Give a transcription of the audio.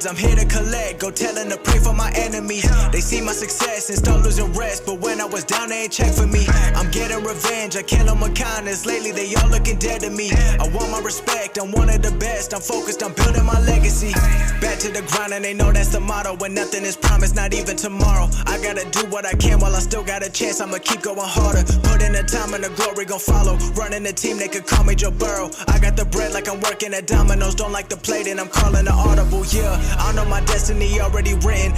feds, I'm here to collect. Go tell them to pray for my enemies. They see my success and start losing rest, but when I was down, they ain't check for me. I'm getting revenge, I kill them with kindness. Lately, they all looking dead to me. I want my respect, I'm one of the best. I'm focused on building my legacy. Back to the grind, and they know that's the motto. When nothing is promised, not even tomorrow. I gotta do what I can while I still got a chance. I'ma keep going harder. Put in the time and the glory gon' follow. Running the team, they could call me Joe Burrow. I got the bread like I'm working at Domino's. Don't like the plate, and I'm calling the audible. Yeah, I know my destiny already written.